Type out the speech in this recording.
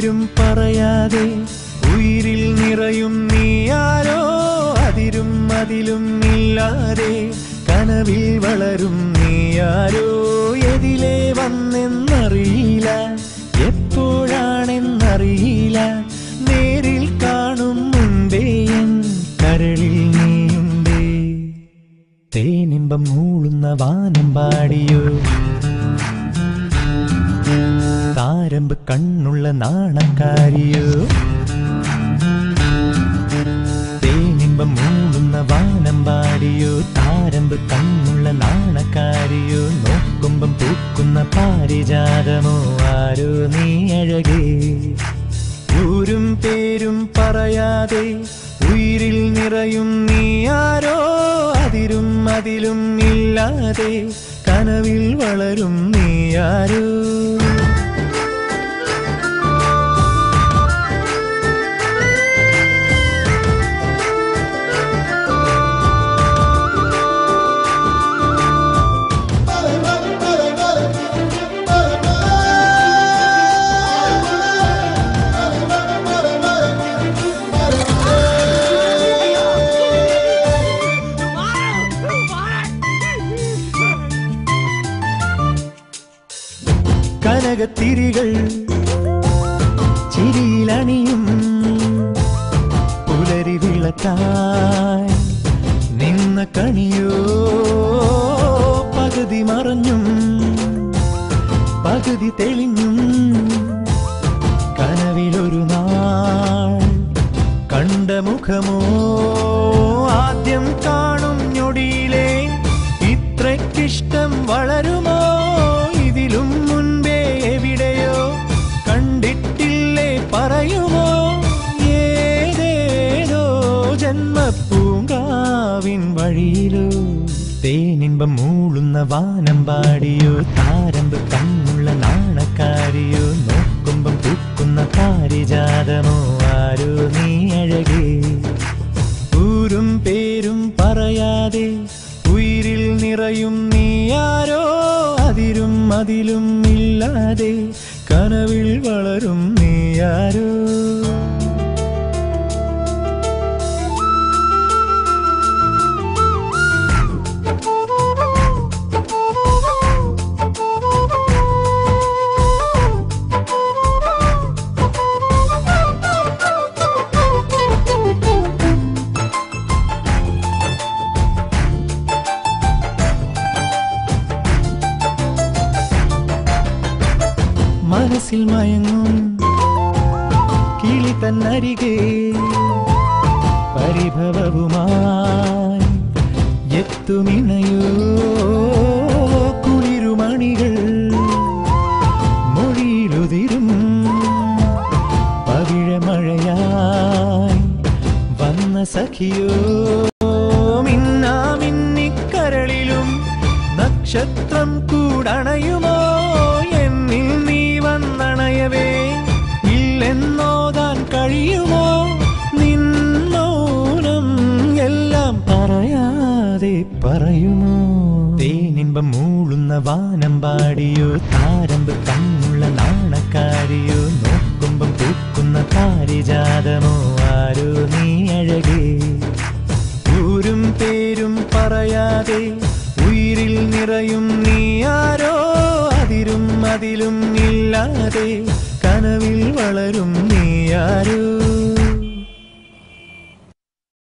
പേരും പറയാതെ ഉയിരിൽ നിറയും നീയാരോ അതിരും അതിലും ഇല്ലാതെ കനവിൽ വളരും നീയാരോ എതിലേ വന്നെന്നറിയില്ല എപ്പോഴാണെന്നറിയില്ല നേരിൽ കാണും മുൻപേ എൻ കരളിൽ നീയുണ്ടേ തേനിമ്പം മൂളുന്ന വാനം പാടിയോ താരമ്പ് കണ്ണുള്ള നാണക്കാരിയോ തേനിമ്പം മൂളുന്ന വാനം പാടിയോ താരമ്പ് കണ്ണുള്ള നാണക്കാരിയോ നോക്കുമ്പം പൂക്കുന്ന പാരിജാതമോ ആരോ നീ അഴകേ ൂരും പേരും പറയാതെ ഉയിരിൽ നിറയും നീയാരോ അതിരും അതിലും ഇല്ലാതെ കനവിൽ വളരും നീയാരോ കനകത്തിരികൾ ചിരിയിലണിയും പുലരി വിളക്കായി നിന്ന കണിയോ പകുതി മറഞ്ഞും പകുതി തെളിഞ്ഞും കനവിലൊരു നാൾ കണ്ട മുഖമോ ആദ്യം കാണും ഞൊടിയിലെ ഇത്രയ്ക്കിഷ്ടം വളരുമോ ഇതിലും മുൻപേ എവിടെയോ കണ്ടിട്ടില്ലേ പറയുമോ ഏതേതോ ജന്മപ്പൂങ്കാവിൻ വഴിയിലോ തേനിമ്പം മൂളുന്ന വാനം പാടിയോ താരമ്പ് കണ്ണുള്ള നാണക്കാരിയോ നോക്കുമ്പം പൂക്കുന്ന പാരിജാതമോ ആരോ നീ അഴകേ ൂരും പേരും പറയാതെ ഉയിരിൽ നിറയും നീയാരോ അതിരും അതിലും ഇല്ലാതെ കനവിൽ വളരും നീയാരോ മനസ്സിൽ മയങ്ങും കിളി തന്നരികെ പരിഭവവുമായി എത്തുമിണയോ കുളിരുമണികൾ മൊഴിയിലുതിരും പവിഴമഴയായി വന്ന സഖിയോ മിന്നാമിന്നിക്കരളിലും നക്ഷത്രം കൂടണയുമോ എന്നിൽ നീ വന്നണയവേ ഇല്ലെന്നോതാൻ കഴിയുമോ നിന്നോണം എല്ലാം പറയാതെ പറയുമോ തേനിമ്പം മൂളുന്ന വാനം പാടിയോ താരമ്പ് കണ്ണുള്ള നാണക്കാരിയോ നോക്കുമ്പം പൂക്കുന്ന പാരിജാതമോ ആരോ നീ അഴകേ ൂരും പേരും പറയാതെ ഉയിരിൽ നിറയും നീയാരോ അതിരും അതിലും ഇല്ലാതെ കനവിൽ വളരും നീയാരോ